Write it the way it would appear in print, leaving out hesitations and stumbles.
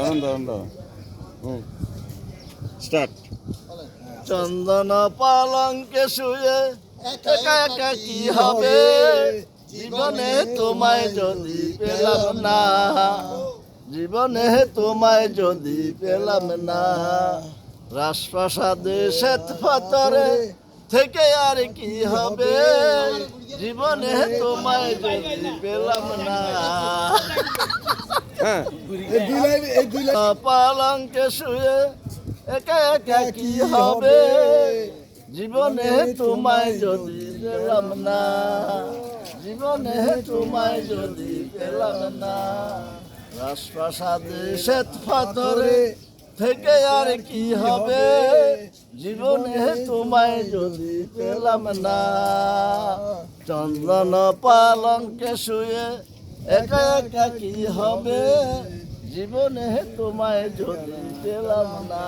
দাঁড়ান স্টার্ট। চন্দন পালঙ্কে শুয়ে একা একা কি হবে, জীবনে তোমায় যদি পেলাম না, জীবনে তোমায় যদি পেলাম না, রাজপ্রাসাদে শ্বেত পাথরে থেকে আর কি হবে, জীবনে তোমায় যদি পেলাম না। হ্যাঁ পালঙ্কে শুয়ে একা একা কি হবে, জীবনে তোমায় যদি পেলাম না, জীবনে তোমায় যদি পেলাম না, রাজপ্রাসাদে শ্বেত পাথরে থেকে আর কি হবে, জীবনে তোমায় যদি পেলাম না। চন্দন পালঙ্কে শুয়ে একা একা কি হবে, জীবনে তোমায় যদি পেলাম না।